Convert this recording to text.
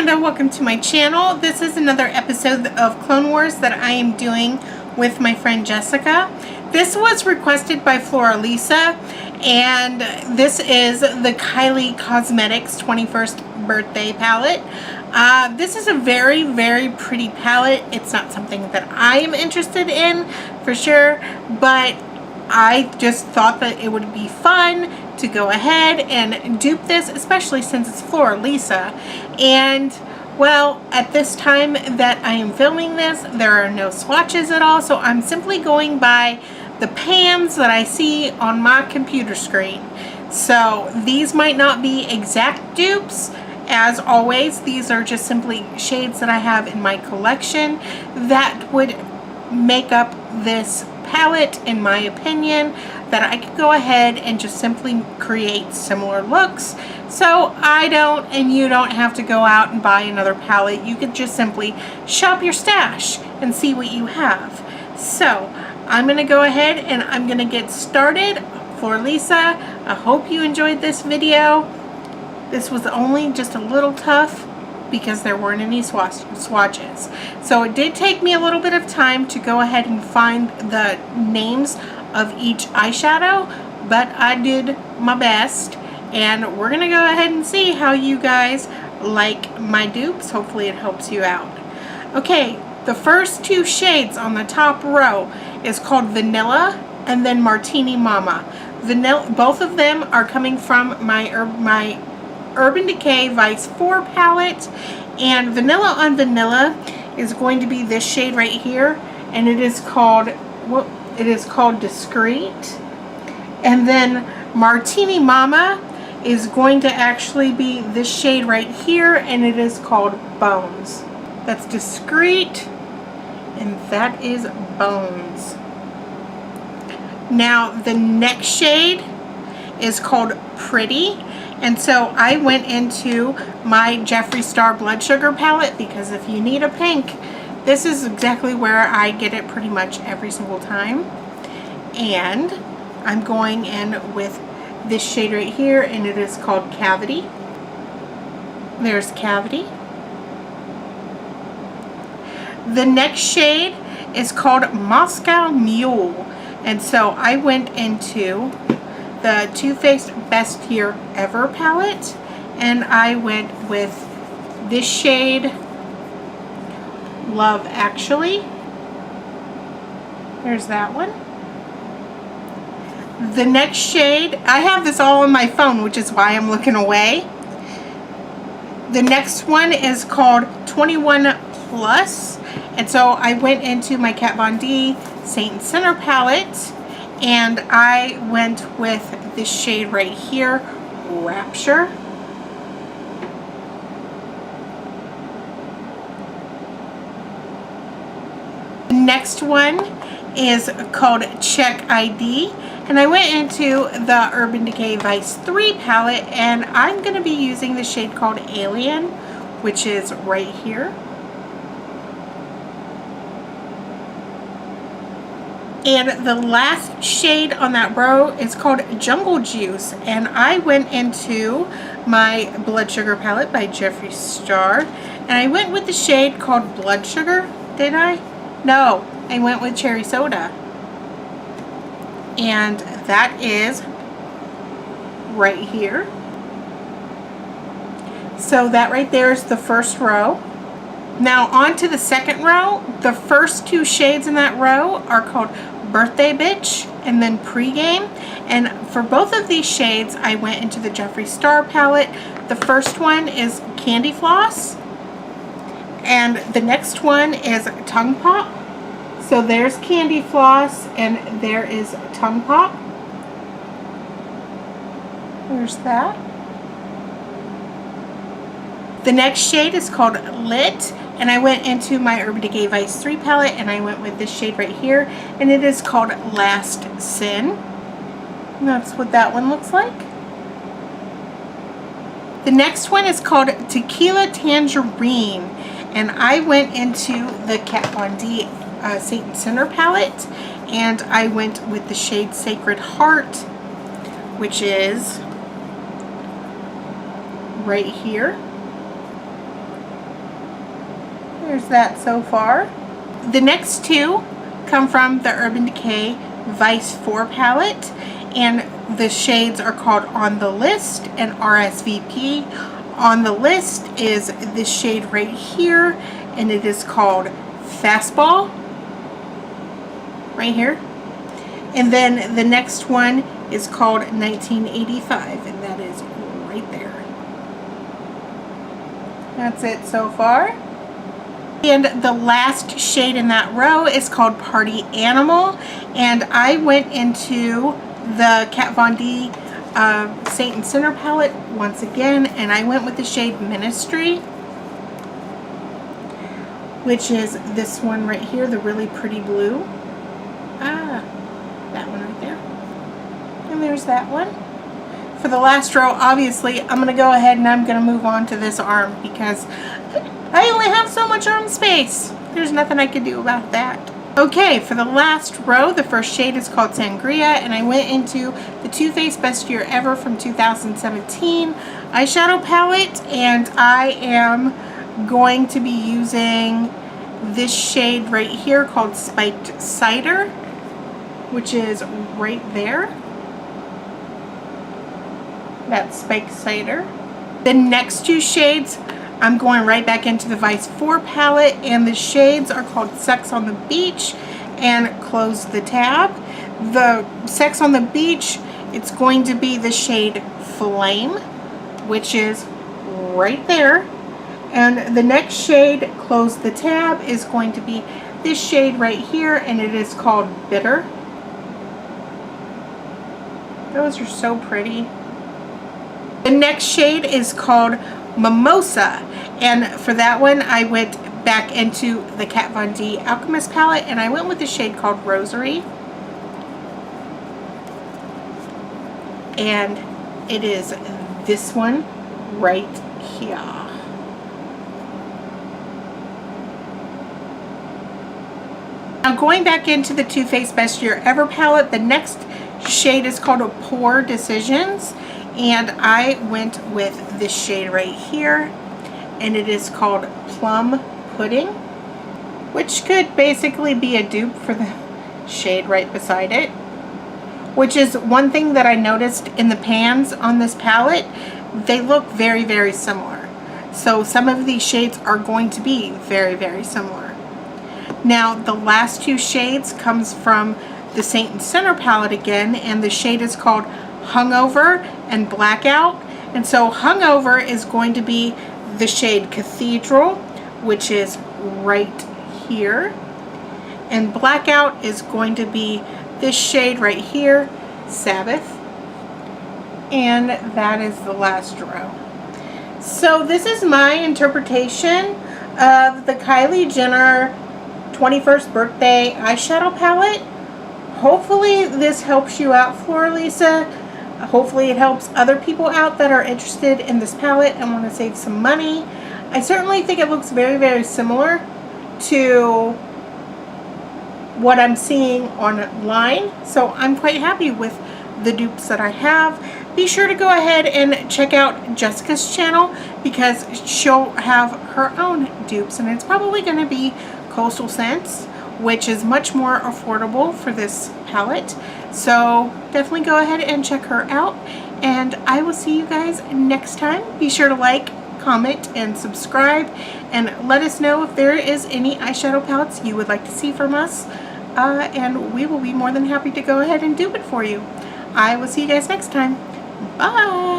Amanda, welcome to my channel. This is another episode of Clone Wars that I am doing with my friend Jessica. This was requested by Floralisa, and this is the Kylie Cosmetics 21st birthday palette. This is a very, very pretty palette. It's not something that I am interested in for sure, but I just thought that it would be fun to go ahead and dupe this, especially since it's Floralisa. And well, at this time that I am filming this, there are no swatches at all, so I'm simply going by the pans that I see on my computer screen. So these might not be exact dupes. As always, these are just simply shades that I have in my collection that would make up this palette, in my opinion, that I could go ahead and just simply create similar looks. So I don't, and you don't have to go out and buy another palette. You could just simply shop your stash and see what you have. So I'm going to go ahead and I'm going to get started. Floralisa, I hope you enjoyed this video. This was only just a little tough because there weren't any swatches. So it did take me a little bit of time to go ahead and find the names of each eyeshadow, but I did my best, and we're gonna go ahead and see how you guys like my dupes. Hopefully it helps you out. Okay, the first two shades on the top row is called Vanilla and then Martini Mama. Vanilla, both of them are coming from my Urban Decay Vice 4 palette, and Vanilla on Vanilla is going to be this shade right here, and it is called Discreet. And then Martini Mama is going to actually be this shade right here, and it is called Bones. That's Discreet, and that is Bones. Now the next shade is called Pretty. And so I went into my Jeffree Star Blood Sugar palette, because if you need a pink, this is exactly where I get it pretty much every single time. And I'm going in with this shade right here, and it is called Cavity. There's Cavity. The next shade is called Moscow Mule. And so I went into the Too Faced Best Year Ever palette, and I went with this shade, Love Actually. There's that one. The next shade, I have this all on my phone, which is why I'm looking away. The next one is called 21 Plus, and so I went into my Kat Von D Saint Center palette, and I went with this shade right here, Rapture. The next one is called Check ID, and I went into the Urban Decay Vice 3 palette, and I'm going to be using the shade called Alien, which is right here. And the last shade on that row is called Jungle Juice, and I went into my Blood Sugar palette by Jeffree Star, and I went with the shade called Blood Sugar. Did I? No, I went with Cherry Soda, and that is right here. So that right there is the first row. Now on to the second row. The first two shades in that row are called Birthday Bitch and then Pregame, and for both of these shades I went into the Jeffree Star palette. The first one is Candy Floss, and the next one is Tongue Pop. So there's Candy Floss, and there is Tongue Pop. There's that. The next shade is called Lit, and I went into my Urban Decay Vice 3 palette, and I went with this shade right here, and it is called Last Sin. And that's what that one looks like. The next one is called Tequila Tangerine, and I went into the Kat Von D Satan Center palette, and I went with the shade Sacred Heart, which is right here. There's that so far. The next two come from the Urban Decay Vice 4 palette, and the shades are called On the List and RSVP. On the List is this shade right here, and it is called Fastball, right here. And then the next one is called 1985, and that is right there. That's it so far. And the last shade in that row is called Party Animal, and I went into the Kat Von D Saint and Sinner palette once again, and I went with the shade Ministry, which is this one right here, the really pretty blue. That one right there. And there's that one. For the last row, obviously, I'm going to go ahead and I'm going to move on to this arm because I only have so much arm space. There's nothing I can do about that. Okay, for the last row, the first shade is called Sangria, and I went into the Too Faced Best Year Ever from 2017 eyeshadow palette, and I am going to be using this shade right here called Spiked Cider, which is right there. That's Spiked Cider. The next two shades, I'm going right back into the Vice 4 palette, and the shades are called Sex on the Beach and Close the Tab. The Sex on the Beach, it's going to be the shade Flame, which is right there. And the next shade, Close the Tab, is going to be this shade right here, and it is called Bitter. Those are so pretty. The next shade is called Mimosa, and for that one I went back into the Kat Von D Alchemist palette, and I went with the shade called Rosary, and it is this one right here. Now going back into the Too Faced Best Year Ever palette, the next shade is called Poor Decisions, and I went with this shade right here, and it is called Plum Pudding, which could basically be a dupe for the shade right beside it, which is one thing that I noticed in the pans on this palette. They look very, very similar. So some of these shades are going to be very, very similar. Now the last two shades comes from the Saint and Sinner palette again, and the shade is called Hungover and Blackout. And so Hungover is going to be the shade Cathedral, which is right here, and Blackout is going to be this shade right here, Sabbath, and that is the last row. So this is my interpretation of the Kylie Jenner 21st birthday eyeshadow palette. Hopefully this helps you out, Floralisa. Hopefully it helps other people out that are interested in this palette and want to save some money. I certainly think it looks very, very similar to what I'm seeing online, so I'm quite happy with the dupes that I have. Be sure to go ahead and check out Jessica's channel because she'll have her own dupes, and it's probably going to be Coastal Scents, which is much more affordable for this palette. So definitely go ahead and check her out, and I will see you guys next time. Be sure to like, comment, and subscribe, and let us know if there is any eyeshadow palettes you would like to see from us, and we will be more than happy to go ahead and dupe it for you. I will see you guys next time. Bye!